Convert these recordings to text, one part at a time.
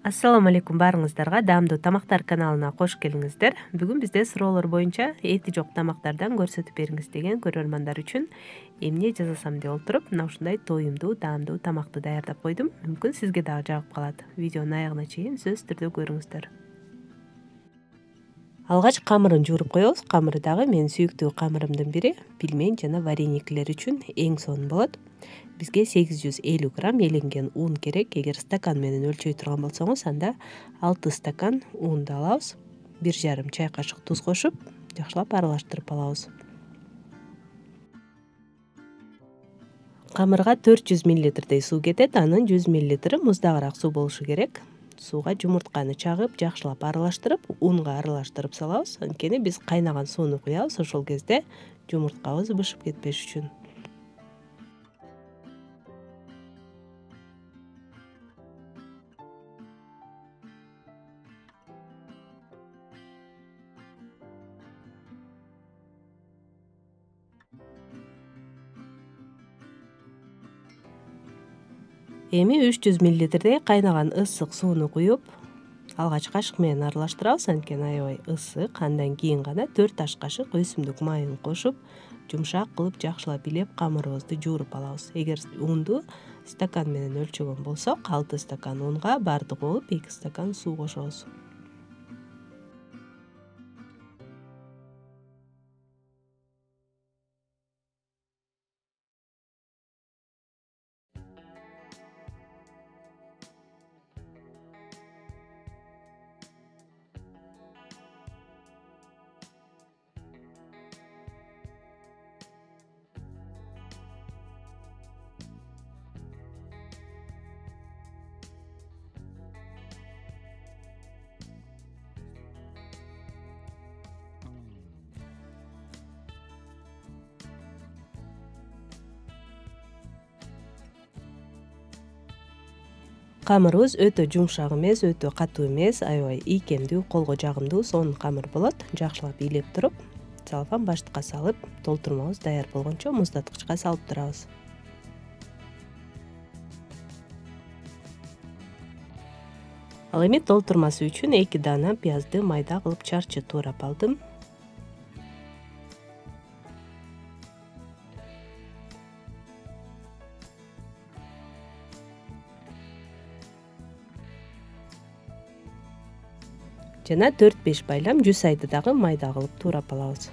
Ассаламу алейкум баарыңыздарга, даамдуу тамактар каналына кош келиңиздер. Бүгүн бизде суроолор боюнча эти жок тамактардан көрсөтүп бериңиз деген көрөрмандар үчүн эмне жасасам деп отуруп, мына ушундай тоюмдуу, даамдуу тамакты даярдап койдум. Мүмкүн сизге дагы жагып калат. Видеонун аягына чейин сөзсүз түрдө көрүңүздөр. Алгач камырын жууруп коебуз. Камыры дагы менин сүйүктүү камырымдын бири. Пельмень жана варениклер үчүн эң сонун болот. Бизге 850 грамм эленген ун керек. Эгер стакан менен өлчөй турган болсоңуз, анда 6 стакан унду алабыз. 1,5 чай кашык туз кошуп, жакшылап аралаштырып алабыз. Камырга 400 мл суу кетет. Анын 100 мл муздагыраак суу болушу керек. Сууга жумуртканы чагып, жакшылап аралаштырып, унга аралаштырып салабыз. Анткени биз кайнаган сууну куябыз, ошол кезде жумурткабыз бышып кетпеш үчүн. Эми 300 мл кайнаган ысык сууну куюп, алгач кашык менен аралаштырабыз, анткени аябай ысык. Андан кийин гана 4 аш кашык өсүмдүк майын кошуп, жумшак кылып жакшылап илеп камырыбызды жууруп алабыз. Эгер унду стакан менен өлчөгөн болсок, 6 стакан унга бардыгы болуп 2 стакан суу кошобуз. Камырыбыз өтө жумшак эмес, өтө катуу эмес, аябай ийкемдүү, колго жагымдуу, сонун камыр болот. Жакшылап илеп туруп, целлофан баштыкка салып, толтурмабыз даяр болгончо муздаткычка салып турабыз. Ал эми толтурмасы үчүн 2 дана пиязды майда кылып чарчы туурап алдым. Жана 4-5 байлам жусайды дагы майда кылып туурап алабыз.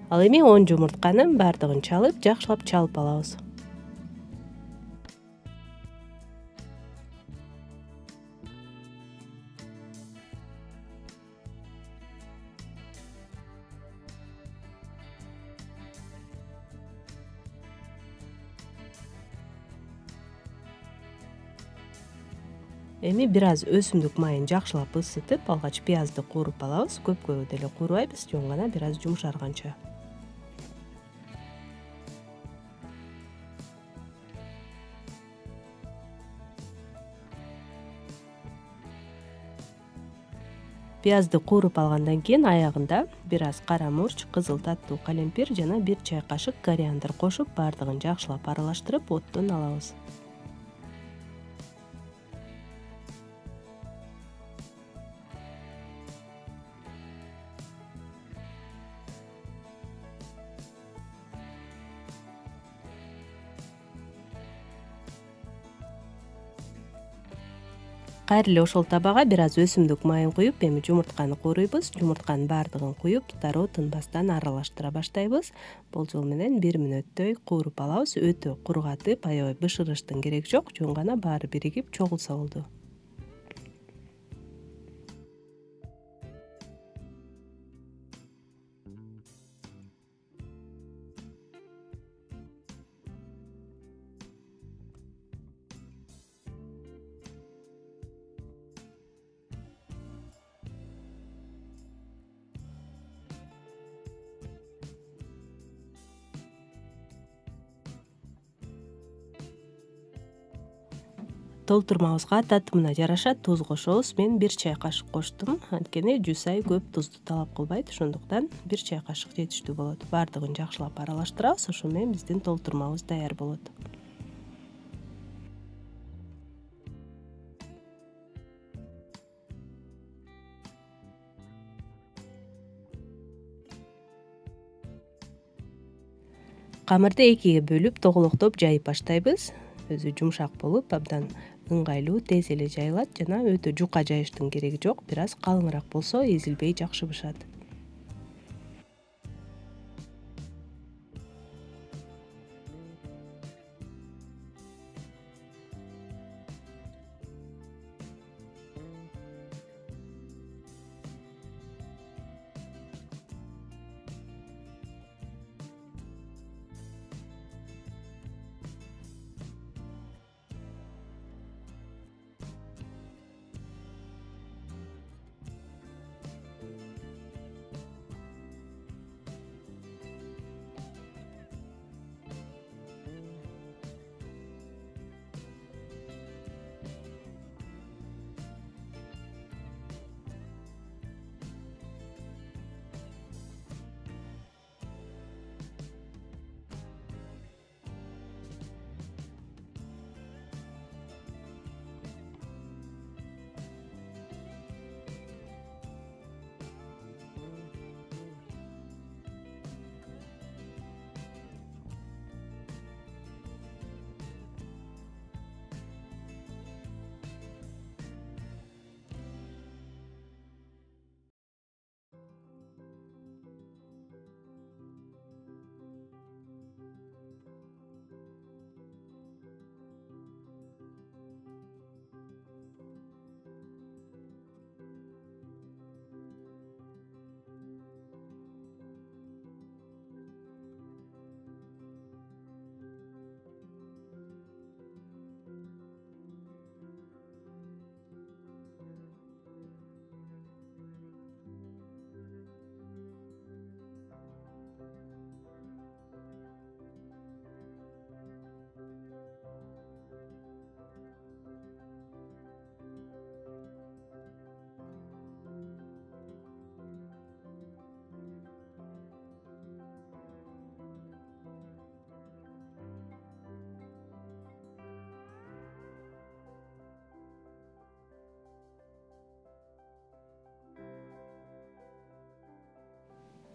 Ал эми 10 жумуртканын бардыгын чалып, жакшылап чалып алабыз. Эми бир аз өсүмдүк майын жакшылап ысытып, алгач пиязды кууруп алабыз. Көпкө деле куурбайбыз, жөн гана бир аз жумшарганча. Пиязды кууруп алгандан кийин аягында бир аз кара мурч, кызыл таттуу калемпир жана 1 чай кашык кориандр кошуп, бардыгын жакшылап аралаштырып, оттон алабыз. Кайра эле ошол табага бир аз өсүмдүк майын куюп, эми жумуртканы кууруйбуз. Жумуртканын бардыгын куюп, дароо тынбастан аралаштыра баштайбыз. Болжол менен 1 мүнөттөй кууруп алабыз. Өтө кургатып, аябай бышырыштын кереги жок, жөн гана баары биригип чогулса болду. толтурмабызга татымына жараша туз кошобуз. Мен 1 чай кашык коштум. Анткени жусай көп тузду талап кылбайт, ошондуктан 1 чай кашык жетиштүү болот. Бардыгын жакшылап аралаштырабыз, ошо менен биздин толтурмабыз даяр болот. Камырды экиге бөлүп тоголоктоп жайып баштайбыз. Өзү жумшак болуп, абдан ыңгайлуу, тез эле жайылат жана өтө жука жайыштын кереги жок. Бир аз калыңыраак болсо эзилбей жакшы бышат.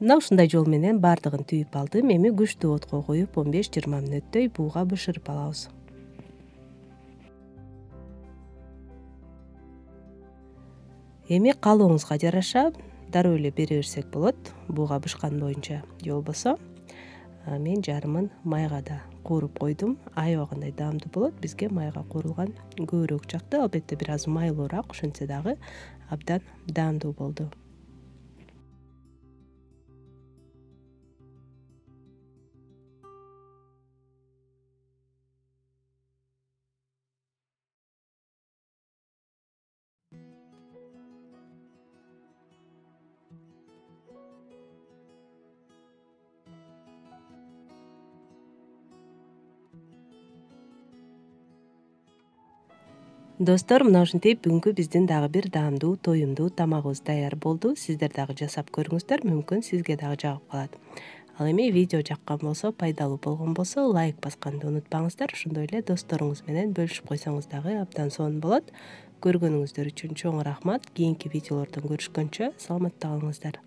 Мына ушундай жол менен бардыгын түйүп алдым. Эми күчтүү отко коюп 15-20 мүнөттөй бууга бышырып алабыз. Эми калыбыңызга жараша дароо эле бере берсек болот, бууга бышкан боюнча. Же болбосо мен жарымын майга да кууруп койдум. Аябагандай даамдуу болот. Бизге майга куурулган көбүрөөк жакты. Албетте бир аз майлуураак, ошентсе дагы абдан даамдуу болду. Достор, мына ушинтип бүгүнкү биздин дагы бир даамдуу, тоюмдуу тамагыбыз даяр болду. Сиздер дагы жасап көрүңүздөр, мүмкүн сизге дагы жагып калат. Ал эми видео жаккан болсо, пайдалуу болгон болсо, лайк басканды унутпаңыздар. Ошондой эле досторуңуз менен бөлүшүп койсоңуз дагы абдан сонун болот. Көргөнүңүздөр үчүн чоң рахмат. Кийинки видеолордон көрүшкөнчө саламатта калыңыздар.